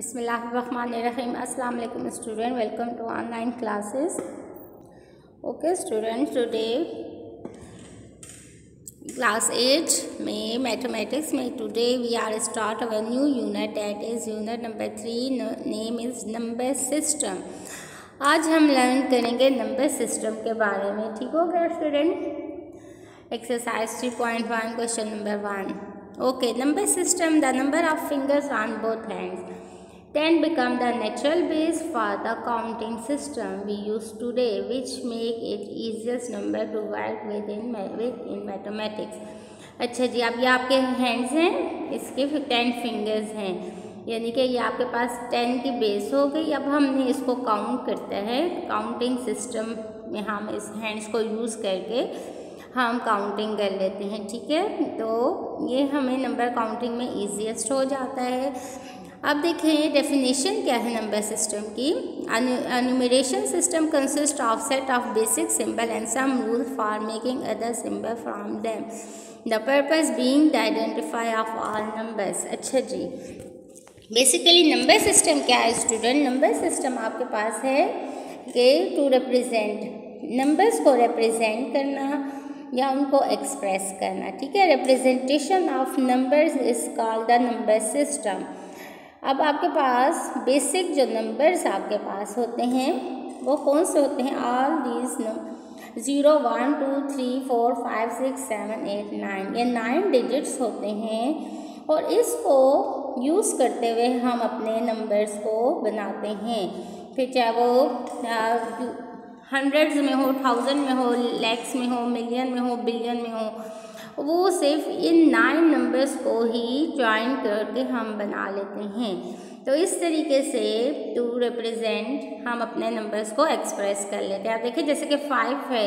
बिस्मिल्लाहिर्रहमानिर्रहीम। अस्सलाम वालेकुम student, welcome to online classes. Okay student, today class 8 में मैथमेटिक्स में today we are start our new unit, that is unit number 3, name is number system. आज हम learn करेंगे number system के बारे में। ठीक हो गया student. Exercise 3.1 question number 1। Okay, number system, the number of fingers on both hands. 10 become the natural base for the counting system we use today, which make it easiest number to work with in mathematics. अच्छा जी, अब ये आपके hands हैं, इसके 10 fingers हैं, यानी कि ये आपके पास 10 की बेस हो गई। अब हमने इसको काउंट करते हैं काउंटिंग सिस्टम में, हम इस हैंड्स को यूज़ करके हम काउंटिंग कर लेते हैं। ठीक है, तो ये हमें नंबर काउंटिंग में ईजीएस्ट हो जाता है। अब देखें डेफिनेशन क्या है नंबर सिस्टम की। Numeration system consist of set of basic symbol and sum rule for making other symbol from them, the purpose being the identify of all numbers. अच्छा जी, बेसिकली नंबर सिस्टम क्या है student? Number system आपके पास है कि to represent numbers को represent करना या उनको एक्सप्रेस करना। ठीक है, representation of numbers is called the number system. अब आपके पास बेसिक जो नंबर्स आपके पास होते हैं वो कौन से होते हैं? ऑल दीज 0, 1, 2, 3, 4, 5, 6, 7, 8, 9, ये 9 डिजिट्स होते हैं और इसको यूज़ करते हुए हम अपने नंबर्स को बनाते हैं। फिर चाहे वो हंड्रेड्स में हो, 1000 में हो, लैक्स में हो, मिलियन में हो, बिलियन में हो, वो सिर्फ इन 9 नंबर्स को ही ज्वाइन करके हम बना लेते हैं। तो इस तरीके से टू रिप्रेजेंट हम अपने नंबर्स को एक्सप्रेस कर लेते हैं। आप देखिए जैसे कि 5 है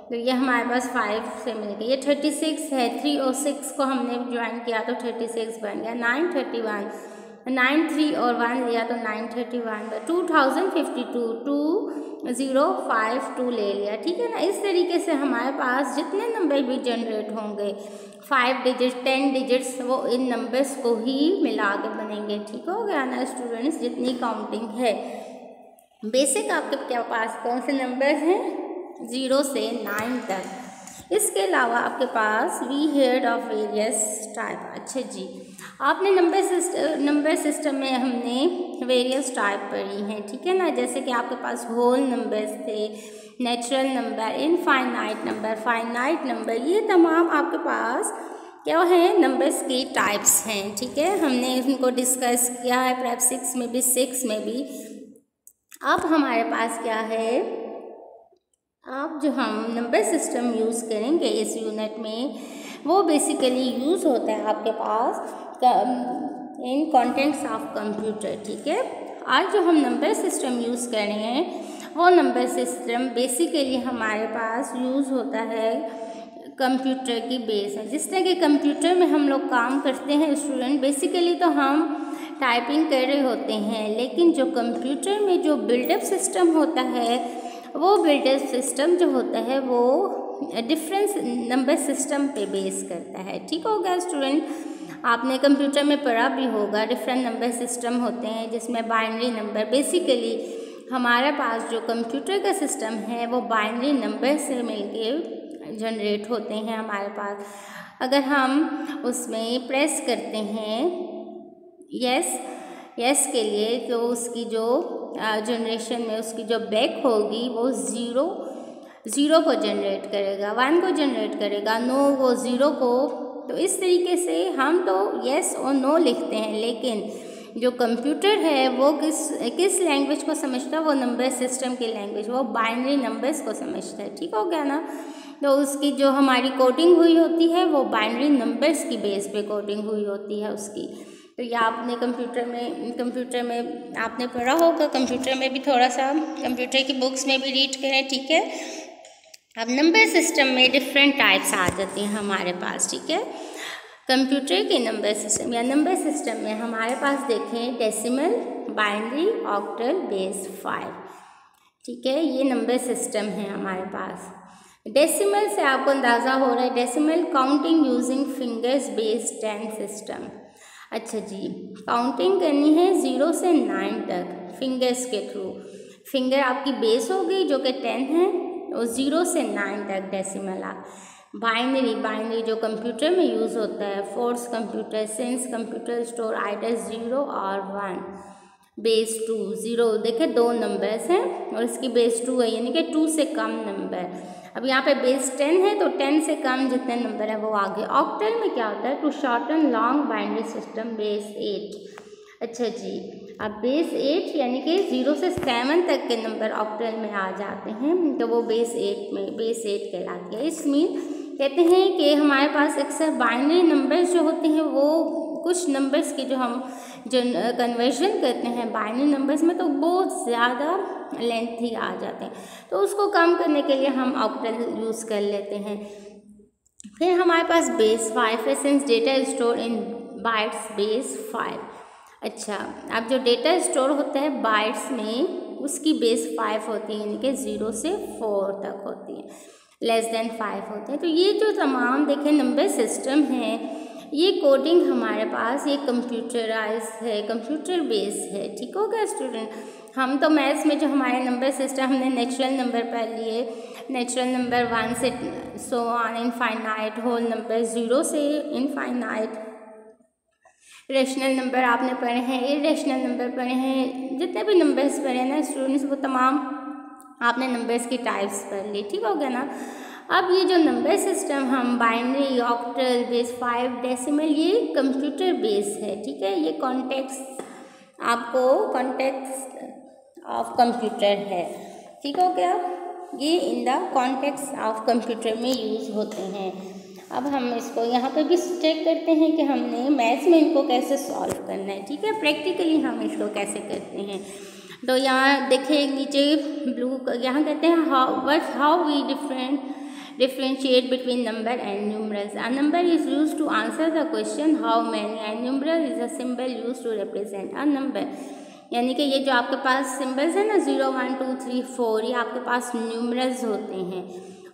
तो ये हमारे पास 5 से मिल गया। ये 36 है, 3 और 6 को हमने ज्वाइन किया तो 36 बन गया। 9 31, 9 3 और 1 लिया तो 931, 2052, 2052 ले लिया। ठीक है ना, इस तरीके से हमारे पास जितने नंबर भी जनरेट होंगे 5 डिजिट 10 डिजिट्स, वो इन नंबर्स को ही मिला के बनेंगे। ठीक हो गया ना स्टूडेंट्स, जितनी काउंटिंग है। बेसिक आपके पास कौन से नंबर्स हैं? 0 से 9 तक। इसके अलावा आपके पास वी हेard ऑफ वेरियस टाइप। अच्छा जी, आपने नंबर सिस्टम में हमने वेरियस टाइप पढ़ी हैं। ठीक है ना, जैसे कि आपके पास होल नंबर्स थे, natural number, infinite number, finite number, ये तमाम आपके पास क्या है? नंबर्स की टाइप्स हैं। ठीक है, हमने इनको डिस्कस किया है प्रेप 6 में भी, 6 में भी। अब हमारे पास क्या है? अब जो हम नंबर सिस्टम यूज़ करेंगे इस यूनिट में, वो बेसिकली यूज़ होता है आपके पास इन कंटेंट्स ऑफ कंप्यूटर। ठीक है, आज जो हम नंबर सिस्टम यूज़ कर रहे हैं वो नंबर सिस्टम बेसिकली हमारे पास यूज़ होता है कंप्यूटर की बेस है। जिस तरह के कंप्यूटर में हम लोग काम करते हैं स्टूडेंट, बेसिकली तो हम टाइपिंग कर रहे होते हैं, लेकिन जो कंप्यूटर में जो बिल्डअप सिस्टम होता है, वो बिल्डअप सिस्टम जो होता है वो डिफरेंस नंबर सिस्टम पे बेस करता है। ठीक हो गया स्टूडेंट, आपने कंप्यूटर में पढ़ा भी होगा डिफरेंट नंबर सिस्टम होते हैं जिसमें बाइनरी नंबर, बेसिकली हमारे पास जो कंप्यूटर का सिस्टम है वो बाइनरी नंबर से मिलके जनरेट होते हैं हमारे पास। अगर हम उसमें प्रेस करते हैं यस के लिए, तो उसकी जो जनरेशन में उसकी जो बैक होगी वो 0 को जनरेट करेगा, 1 को जनरेट करेगा, नो वो 0 को। तो इस तरीके से हम तो यस और नो लिखते हैं, लेकिन जो कंप्यूटर है वो किस लैंग्वेज को समझता है? वो नंबर सिस्टम की लैंग्वेज, वो बाइनरी नंबर्स को समझता है। ठीक हो गया ना, तो उसकी जो हमारी कोडिंग हुई होती है वो बाइनरी नंबर्स की बेस पे कोडिंग हुई होती है उसकी। तो ये आपने कंप्यूटर में आपने पढ़ा होगा, कंप्यूटर में भी थोड़ा सा कंप्यूटर की बुक्स में भी रीड करें। ठीक है, अब नंबर सिस्टम में डिफरेंट टाइप्स आ जाती हैं हमारे पास। ठीक है, कंप्यूटर के नंबर सिस्टम या नंबर सिस्टम में हमारे पास देखें डेसिमल, बाइनरी, ऑक्टल, बेस 5। ठीक है, ये नंबर सिस्टम है हमारे पास। डेसिमल से आपको अंदाज़ा हो रहा है, decimal counting using fingers based 10 system. अच्छा जी, काउंटिंग करनी है 0 से 9 तक फिंगर्स के थ्रू। फिंगर आपकी बेस होगी जो कि 10 है, और 0 से 9 तक डेसिमल आप। बाइनरी जो कंप्यूटर में यूज़ होता है, force computer, sense computer store either 0 और 1। बेस 2 0, देखिए 2 नंबर्स हैं और इसकी बेस 2 है, यानी कि 2 से कम नंबर। अब यहाँ पे बेस 10 है तो 10 से कम जितने नंबर है वो आगे। ऑक्टल में क्या होता है, to shorten long binary system base 8। अच्छा जी, अब बेस 8 यानी कि 0 से 7 तक के नंबर ऑक्टल में आ जाते हैं तो वो बेस 8 कहलाती है। इसमें कहते हैं कि हमारे पास अक्सर बाइनरी नंबर्स जो होते हैं वो कुछ नंबर्स की जो हम कन्वर्जन करते हैं बाइनरी नंबर्स में तो बहुत ज़्यादा लेंथी आ जाते हैं, तो उसको कम करने के लिए हम ऑक्टल यूज़ कर लेते हैं। फिर हमारे पास बेस 5 है, since data store in bytes base 5। अच्छा, अब जो डेटा स्टोर होता है बाइट्स में उसकी बेस 5 होती है, यानी कि 0 से 4 तक होती है, लेस देन 5 होते हैं। तो ये जो तमाम देखें नंबर सिस्टम है, ये कोडिंग हमारे पास ये कंप्यूटराइज है, कंप्यूटर बेस है। ठीक हो गया स्टूडेंट। हम तो मैथ्स में जो हमारे नंबर सिस्टम हमने नेचुरल नंबर पढ़ लिए, नेचुरल नंबर 1 से so on infinite, whole number 0 से इनफाइनाइट, रेशनल नंबर आपने पढ़े हैं, इरेशनल नंबर पढ़े हैं, जितने भी नंबर्स पढ़े हैं ना स्टूडेंट्स वो तमाम आपने नंबर्स की टाइप्स पढ़ ली। ठीक हो गया ना। अब ये जो नंबर सिस्टम हम बाइनरी, ऑक्टल, बेस 5, डेसिमल, ये कंप्यूटर बेस है। ठीक है, ये कॉन्टेक्स्ट आपको कॉन्टेक्स्ट ऑफ कंप्यूटर है। ठीक हो गया, ये in the context of computer में यूज़ होते हैं। अब हम इसको यहाँ पे भी चेक करते हैं कि हमने मैथ्स में इनको कैसे सॉल्व करना है। ठीक है, प्रैक्टिकली हम इसको कैसे करते हैं। तो यहाँ देखिए नीचे ब्लू, यहाँ कहते हैं how we differentiate between number and numerals. A number is used to answer the question how many, and numeral is a symbol used to represent a number. यानी कि ये जो आपके पास सिम्बल्स हैं ना 0 1 2 3 4, ये आपके पास न्यूमरल्स होते हैं,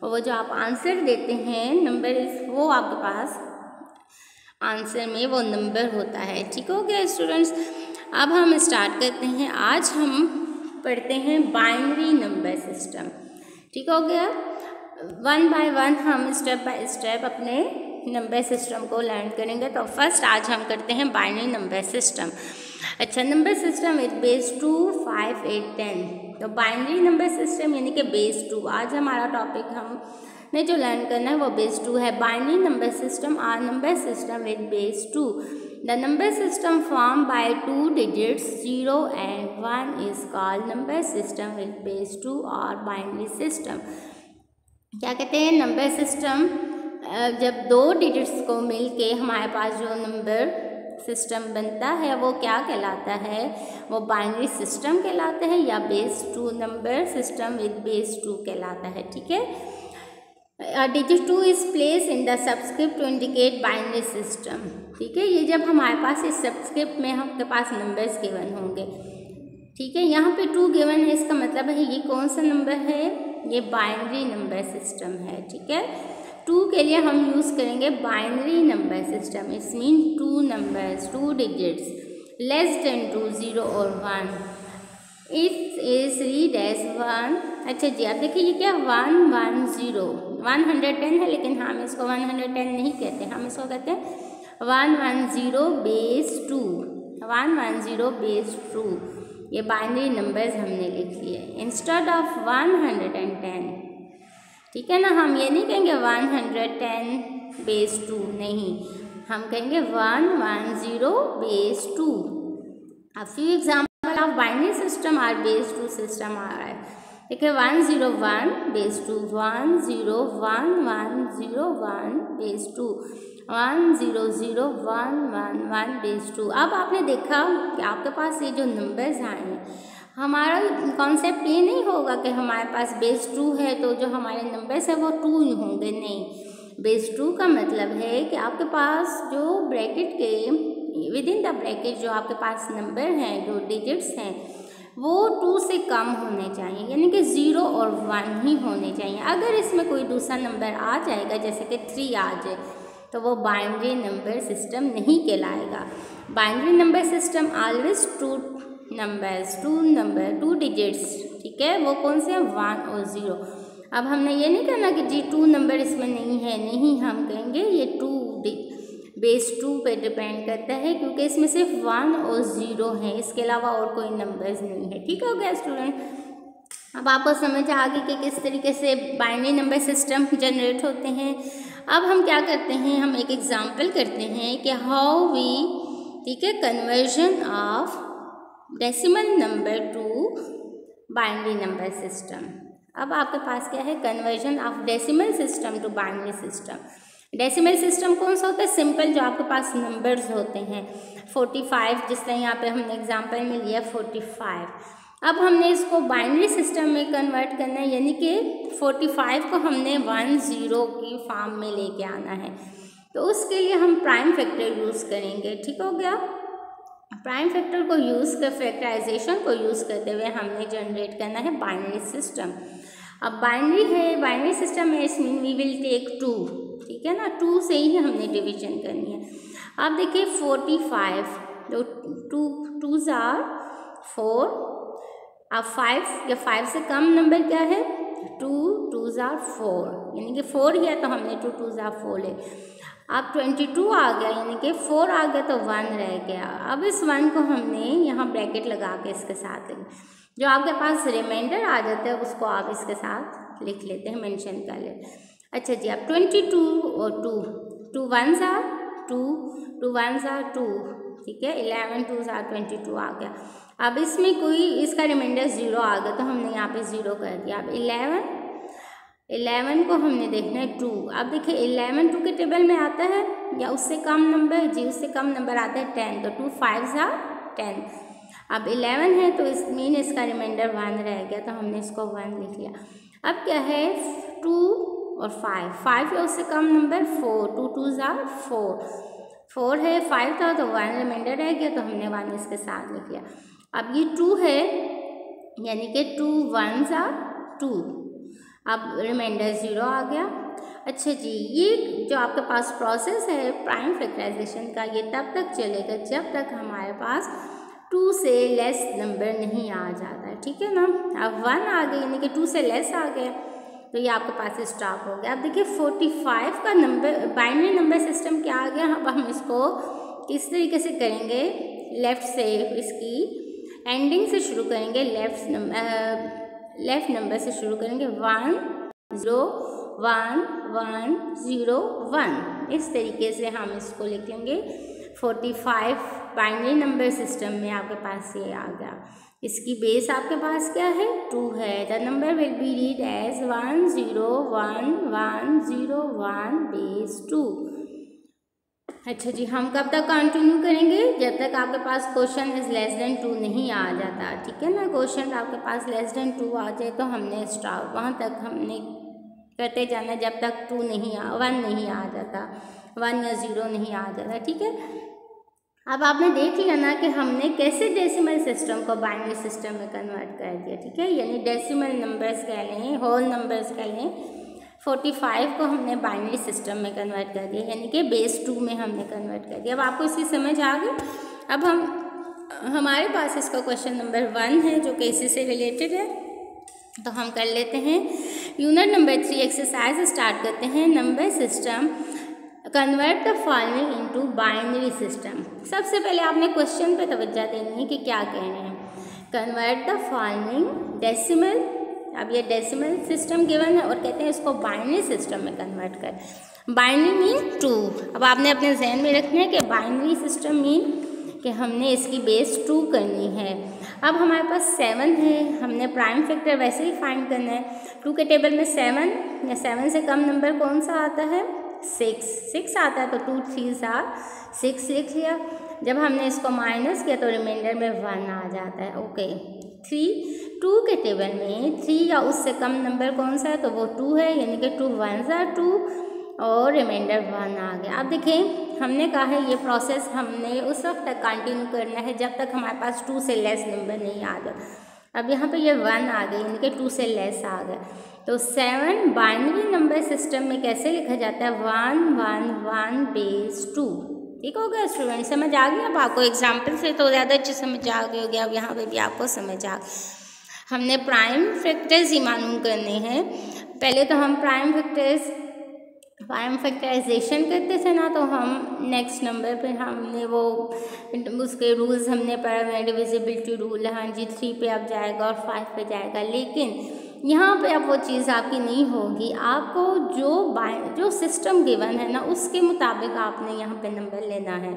और वो जो आप आंसर देते हैं नंबर इस, वो आपके पास आंसर में वो नंबर होता है। ठीक हो गया स्टूडेंट्स। अब हम स्टार्ट करते हैं। आज हम पढ़ते हैं बाइनरी नंबर सिस्टम। ठीक हो गया। 1 बाय 1 हम स्टेप बाय स्टेप अपने नंबर सिस्टम को लर्न करेंगे। तो फर्स्ट आज हम करते हैं बाइनरी नंबर सिस्टम। अच्छा, नंबर सिस्टम विद बेस 2 5 8 10। तो बाइनरी नंबर सिस्टम यानी कि बेस 2, आज हमारा टॉपिक हमने जो लर्न करना है वो बेस 2 है। Binary number system are number system with base 2। The number system form by 2 digits 0 and 1 is called number system with base 2 और बाइनरी सिस्टम। क्या कहते हैं, नंबर सिस्टम जब 2 डिजिट्स को मिलके हमारे पास जो नंबर सिस्टम बनता है वो क्या कहलाता है, वो बाइनरी सिस्टम कहलाता है या base 2 number system with base 2 कहलाता है। ठीक है, digit 2 is place in the subscript to indicate binary system. ठीक है, ये जब हमारे पास इस सबस्क्रिप्ट में आपके पास नंबर्स गिवन होंगे। ठीक है, यहाँ पे 2 गिवन है, इसका मतलब है ये कौन सा नंबर है, ये बाइनरी नंबर सिस्टम है। ठीक है, 2 के लिए हम यूज़ करेंगे binary number system. It's mean 2 numbers 2 digits less than 2 0 और 1। It is read as 1। अच्छा जी, अब देखिए ये क्या 1 1 0 110 है, लेकिन हम इसको 110 नहीं कहते, हम इसको कहते हैं 110 बेस 2 110 बेस 2। ये बाइनरी नंबर्स हमने लिख लिए इंस्टेड ऑफ 110। ठीक है ना, हम ये नहीं कहेंगे 110 बेस 2, नहीं, हम कहेंगे 110 बेस 2। अब few example of binary system are base 2 system आ रहा है। देखिए 101 बेस 2, 101 बेस 2, 100 बेस 2। अब आपने देखा कि आपके पास ये जो नंबर्स आए हैं, हमारा कॉन्सेप्ट ये नहीं होगा कि हमारे पास बेस 2 है तो जो हमारे नंबर्स हैं वो 2 ही होंगे, नहीं। बेस 2 का मतलब है कि आपके पास जो ब्रैकेट के विद इन द ब्रैकेट जो आपके पास नंबर हैं, जो डिजिट्स हैं, वो 2 से कम होने चाहिए, यानी कि 0 और 1 ही होने चाहिए। अगर इसमें कोई दूसरा नंबर आ जाएगा, जैसे कि 3 आ जाए, तो वो बाइनरी नंबर सिस्टम नहीं कहलाएगा। Binary number system always two number 2 digits, ठीक है, वो कौन से हैं, 1 और 0। अब हमने ये नहीं कहना कि जी 2 नंबर इसमें नहीं है, नहीं, हम कहेंगे ये 2 बेस 2 पे डिपेंड करता है, क्योंकि इसमें सिर्फ 1 और 0 है, इसके अलावा और कोई नंबर्स नहीं है। ठीक हो गया स्टूडेंट। अब आपको समझ आ गई कि किस तरीके से बाइनरी नंबर सिस्टम जनरेट होते हैं। अब हम क्या करते हैं, हम एक एग्जांपल करते हैं कि हाउ वी, ठीक है, conversion of decimal number to binary number system. अब आपके पास क्या है, conversion of decimal system to binary system. Decimal system कौन सा होता है, सिंपल जो आपके पास नंबर्स होते हैं, 45 जिस तरह यहाँ पे हमने एग्जांपल में लिया 45। अब हमने इसको बाइनरी सिस्टम में कन्वर्ट करना है, यानी कि 45 को हमने 10 की फॉर्म में लेके आना है। तो उसके लिए हम प्राइम फैक्टर यूज़ करेंगे। ठीक हो गया। प्राइम फैक्टर को यूज़ कर, फैक्टराइजेशन को यूज़ करते हुए हमने जनरेट करना है बाइनरी सिस्टम। अब बाइनरी है, बाइनरी सिस्टम में इस मीन वी विल टेक 2, ठीक है ना, 2 से ही हमने डिवीजन करनी है। अब देखिए 45, तो 2 ज़ार 4। अब 5 या 5 से कम नंबर क्या है, 2 ज़ार 4, यानी कि 4 ही है तो हमने 2 ज़ार 4 ले। अब 22 आ गया, यानी कि 4 आ गया तो 1 रह गया। अब इस 1 को हमने यहाँ ब्रैकेट लगा के इसके साथ लिख, जो आपके पास रिमाइंडर आ जाता है उसको आप इसके साथ लिख लेते हैं, मेंशन कर लेते हैं। अच्छा जी, अब 22 और 2 1 ज़ार 2, 2 1 ज़ार 2, ठीक है, 11 2 ज़ार 22 आ गया। अब इसमें कोई इसका रिमाइंडर 0 आ गया तो हमने यहाँ पे 0 कर दिया। अब 11 को हमने देखना है 2। अब देखिए 11 2 के टेबल में आता है या उससे कम नंबर, जी उससे कम नंबर आता है 10, तो 2 5 ज़ार 10। अब 11 है तो इस मीन इसका रिमाइंडर 1 रह गया तो हमने इसको 1 लिख लिया। अब क्या है 2 और 5 या उससे कम नंबर 4, 2 2 ज़ार 4 है, 5 था तो 1 रिमाइंडर रह गया तो हमने 1 इसके साथ लिख लिया। अब ये 2 है, यानी कि 2 1 ज़ार 2, अब रिमाइंडर 0 आ गया। अच्छा जी, ये जो आपके पास प्रोसेस है प्राइम फैक्टराइजेशन का, ये तब तक चलेगा जब तक हमारे पास 2 से लेस नंबर नहीं आ जाता है, ठीक है ना। अब 1 आ गया, यानी कि 2 से लेस आ गया तो ये आपके पास स्टॉप हो गया। अब देखिए 45 का नंबर बाइनरी नंबर सिस्टम क्या आ गया। अब हम इसको किस तरीके से करेंगे, लेफ़्ट से इसकी एंडिंग से शुरू करेंगे, लेफ़्ट नंबर से शुरू करेंगे, 1 0 1 1 0 1, इस तरीके से हम इसको लिखेंगे। 45 बाइनरी नंबर सिस्टम में आपके पास ये आ गया। इसकी बेस आपके पास क्या है, 2 है। The number will be read as 1 0 1 1 0 1 base 2। अच्छा जी, हम कब तक कंटिन्यू करेंगे, जब तक आपके पास क्वेश्चन इज लेस देन 2 नहीं आ जाता, ठीक है ना। क्वेश्चन आपके पास लेस देन 2 आ जाए तो हमने स्टॉप, वहाँ तक हमने करते जाना जब तक 1 नहीं आ जाता, 1 या 0 नहीं आ जाता, ठीक है। अब आपने देख लिया ना कि हमने कैसे डेसिमल सिस्टम को बाइनरी सिस्टम में कन्वर्ट कर दिया, ठीक है। यानी डेसिमल नंबर्स कह लें, होल नंबर्स कह लें, 45 को हमने बाइनरी सिस्टम में कन्वर्ट कर दिया, यानी कि बेस 2 में हमने कन्वर्ट कर दिया। अब आपको इसकी समझ आ गई। अब हमारे पास इसका क्वेश्चन नंबर 1 है जो कि इसी से रिलेटेड है, तो हम कर लेते हैं। यूनिट नंबर 3 एक्सरसाइज स्टार्ट करते हैं। Number system convert the following into binary system. सबसे पहले आपने क्वेश्चन पे तवज्जो देनी है कि क्या कह रहे हैं। कन्वर्ट द फॉलोइंग डेसिमल, अब ये डेसिमल सिस्टम गिवन है और कहते हैं इसको बाइनरी सिस्टम में कन्वर्ट कर। Binary mean 2। अब आपने अपने जहन में रखना है कि बाइनरी सिस्टम मीन कि हमने इसकी बेस 2 करनी है। अब हमारे पास 7 है, हमने प्राइम फैक्टर वैसे ही फाइंड करना है। 2 के टेबल में 7 या 7 से कम नंबर कौन सा आता है, 6 आता है, तो 2 3 ज़ार 6 लिख लिया। जब हमने इसको माइनस किया तो रिमाइंडर में 1 आ जाता है, ओके। 2 के टेबल में 3 या उससे कम नंबर कौन सा है, तो वो 2 है, यानी कि 2 1 ज़ार 2 और रिमाइंडर 1 आ गया। अब देखें हमने कहा है ये प्रोसेस हमने उस वक्त तक कंटिन्यू करना है जब तक हमारे पास 2 से लेस नंबर नहीं आ जाता। अब यहाँ पे ये 1 आ गई, यानी कि 2 से लेस आ गया। तो 7 बाइनरी नंबर सिस्टम में कैसे लिखा जाता है? 1 1 1 बेस 2। ठीक हो गया स्टूडेंट, समझ आ गया अब आपको? एग्जाम्पल से तो ज़्यादा अच्छे समझ आ गई होगी। अब यहाँ पे भी आपको समझ आ, हमने प्राइम फैक्टर्स ही मालूम करने हैं। पहले तो हम प्राइम फैक्टराइजेशन करते थे ना, तो हम नेक्स्ट नंबर पे हमने वो उसके रूल्स हमने पढ़े हुए, डिविजिबिलिटी रूल। हाँ जी, 3 पे अब जाएगा और 5 पे जाएगा। लेकिन यहाँ पे अब वो चीज़ आपकी नहीं होगी। आपको जो सिस्टम गिवन है ना, उसके मुताबिक आपने यहाँ पे नंबर लेना है।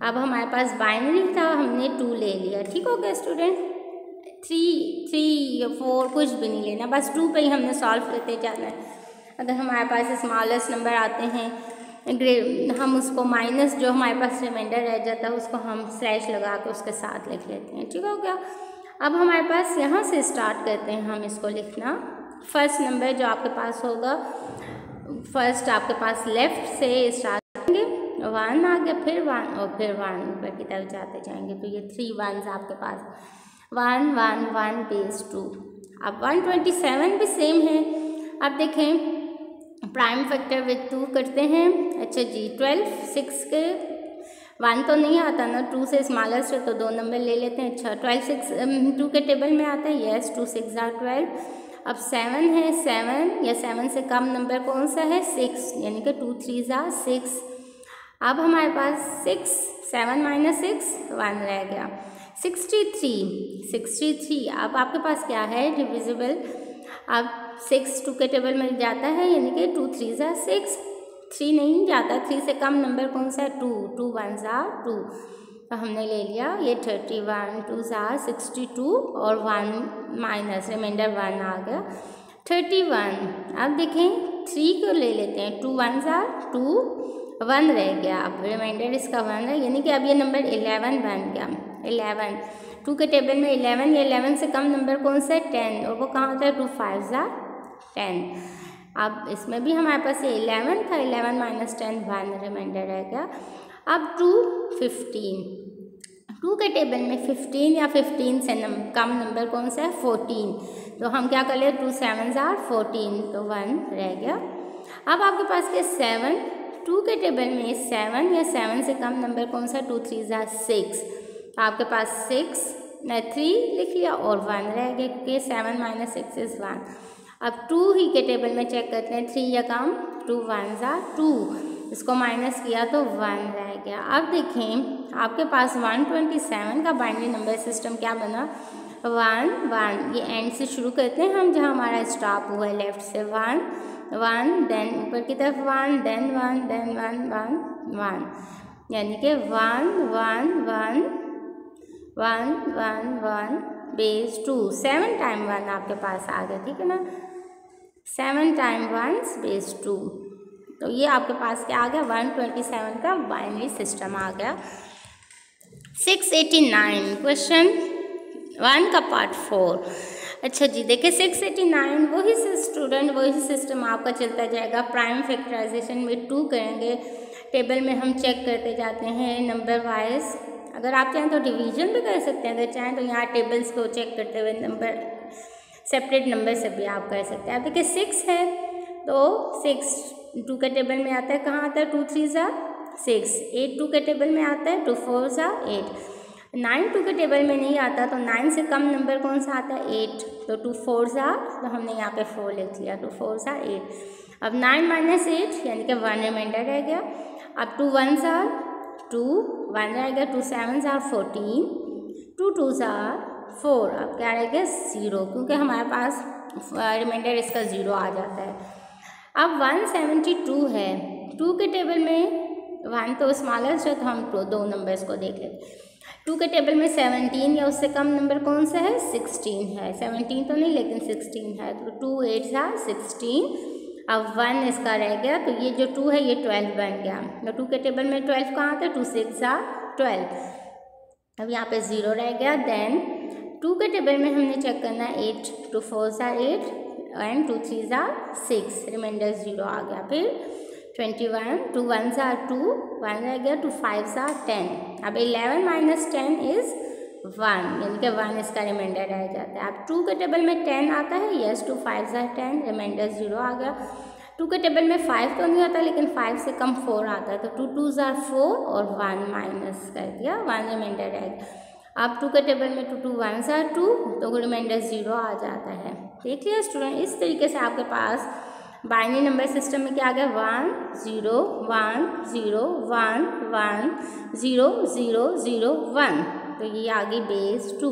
अब हमारे पास बाइनरी था, हमने 2 ले लिया। ठीक हो गया स्टूडेंट? 3 या 4 कुछ भी नहीं लेना, बस 2 पे ही हमने सॉल्व करते जाना है। अगर हमारे पास स्मॉलेस्ट नंबर आते हैं, हम उसको माइनस जो हमारे पास रिमाइंडर रह जाता है उसको हम स्लैश लगा के उसके साथ लिख लेते हैं। ठीक हो गया? अब हमारे पास यहाँ से स्टार्ट करते हैं हम इसको लिखना। फर्स्ट नंबर जो आपके पास होगा, फर्स्ट आपके पास लेफ्ट से स्टार्ट करेंगे, 1 आ गया, फिर 1 और फिर 1 ऊपर की तरफ जाते जाएंगे। तो ये 3 1s आपके पास, 1 1 1 बेस 2। अब 127 भी सेम है। अब देखें, प्राइम फैक्टर विद 2 करते हैं। अच्छा जी, 12 6 के 1 तो नहीं आता ना, 2 से स्मॉलेस्ट है तो 2 नंबर ले लेते हैं। अच्छा, 12 6 2 के टेबल में आता है, यस, 2 6 are 12। अब 7 है, 7 या 7 से कम नंबर कौन सा है? 6, यानी कि 2 3s are 6। अब हमारे पास 7 - 6 1 रह गया। 63 अब आपके पास क्या है? डिविजिबल। अब 6 2 के टेबल में जाता है, यानी कि 2 3s are 6। 3 नहीं जाता, 3 से कम नंबर कौन सा है? 2 2 1s are 2। तो हमने ले लिया ये 31, 2s are 62 और 1 माइनस रिमाइंडर 1 आ गया 31। अब देखें 3 को ले लेते हैं, 2 1s are 2, 1 रह गया। अब रिमाइंडर इसका 1 है, यानी कि अब ये नंबर 11 बन गया। 11 2 के टेबल में 11 या 11 से कम नंबर कौन सा है? 10, और वो कहाँ होता है? 2 5s are 10। अब इसमें भी हमारे पास ये 11 था, 11 - 10 1 रिमाइंडर रह गया। अब 2 15, 2 के टेबल में 15 या 15 से कम नंबर कौन सा है? 14। तो हम क्या कर ले? 2 7s are 14, तो 1 रह गया। अब आपके पास के 7, 2 के टेबल में 7 या 7 से कम नंबर कौन सा? 2 3s are 6। तो आपके पास 3 लिख लिया और 1 रह गया, क्योंकि 7 - 6 is 1। अब 2 ही के टेबल में चेक करते हैं, 3 या कम, 2 1s are 2, इसको माइनस किया तो 1 रह गया। अब देखें आपके पास 127 का बाइनरी नंबर सिस्टम क्या बना? 1 1, ये एंड से शुरू करते हैं हम, जहाँ हमारा स्टॉप हुआ है लेफ्ट से, 1 1, देन ऊपर की तरफ 1, देन 1, देन 1 1 1, यानी कि 1 1 1 1 1 1 बेस 2। 7 टाइम 1 आपके पास आ गया, ठीक है ना? 7 टाइम 1 बेस 2। तो ये आपके पास क्या आ गया? 127 का बाइनरी सिस्टम आ गया। 689 क्वेश्चन 1 का पार्ट 4। अच्छा जी, देखिए 689 वही सिस्टम आपका चलता जाएगा। प्राइम फैक्टराइजेशन में 2 करेंगे, टेबल में हम चेक करते जाते हैं नंबर वाइज। अगर आप चाहें तो डिवीजन भी कर सकते हैं, अगर चाहें तो यहाँ टेबल्स को चेक करते हुए नंबर सेपरेट नंबर से भी आप कर सकते हैं। अब देखिए 6 है, तो 6 2 के टेबल में आता है, कहाँ आता है? 2 3s are 6। 8 2 के टेबल में आता है, 2 4s are 8। 9 2 के टेबल में नहीं आता, तो 9 से कम नंबर कौन सा आता है? 8, तो 2 4s are, तो हमने यहाँ पे 4 लिख लिया, 2 4s are 8। अब 9 - 8 यानी कि 1 रिमाइंडर रह गया। अब 2 1s are 2, 1 रह गया, 2 7s are 14, 2 2s are 4। अब क्या रह गया? 0, क्योंकि हमारे पास रिमाइंडर इसका 0 आ जाता है। अब 172 है, 2 के टेबल में 1 तो स्मॉलेस्ट है, तो हम 2 नंबर्स को देख लेते हैं। 2 के टेबल में 17 या उससे कम नंबर कौन सा है? 16 है। 17 तो नहीं, लेकिन 16 है, तो 2 8s are 16। अब 1 इसका रह गया, तो ये जो 2 है ये 12 बन गया। तो 2 के टेबल में 12 कहाँ आता है? 2 6s are 12। अब यहाँ पे 0 रह गया। देन 2 के टेबल में हमने चेक करना है 8, 2 4s are 8 and 2 3s are 6, remainder 0 आ गया। फिर 21, 2 1s are 2, 1 रह गया, 2 5s are 10। अब 11 - 10 is 1, यानी कि 1 इसका रिमाइंडर रह जाता है। अब 2 के टेबल में 10 आता है, यस 2 5 are 10, रिमाइंडर 0 आ गया। 2 के टेबल में 5 तो नहीं आता, लेकिन 5 से कम 4 आता है, तो 2 2s are 4 और 1 माइनस कर दिया, 1 रिमाइंडर रह गया। अब 2 के टेबल में 2 2 1s are 2, तो रिमाइंडर 0 आ जाता है। देख लिया स्टूडेंट, इस तरीके से आपके पास बाइनरी नंबर सिस्टम में क्या आ गया, 1 0 1 0 1 1 0 0 0 1, तो ये आ गई बेस 2,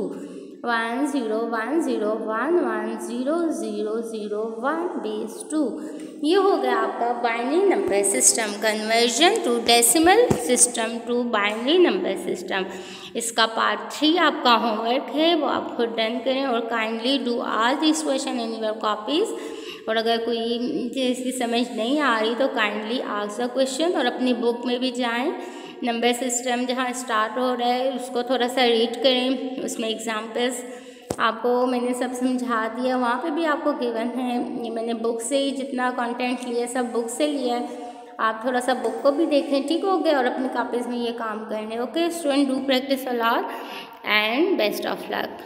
1 0 1 0 1 1 0 0 0 1 बेस 2। ये हो गया आपका binary number system, conversion to decimal system to binary number system. इसका पार्ट 3 आपका होमवर्क है, वो आप खुद डन करें और kindly do all this question in your copies. और अगर कोई चीज़ की समझ नहीं आ रही तो काइंडली आस्क द क्वेश्चन, और अपनी बुक में भी जाएं, नंबर सिस्टम जहाँ स्टार्ट हो रहा है उसको थोड़ा सा रीड करें, उसमें एग्जाम्पल्स आपको मैंने सब समझा दिया, वहाँ पे भी आपको गिवन है। ये मैंने बुक से ही जितना कंटेंट लिया सब बुक से लिया है, आप थोड़ा सा बुक को भी देखें, ठीक हो गया, और अपनी कॉपीज़ में ये काम करने। Okay student, do practice a lot and best of luck.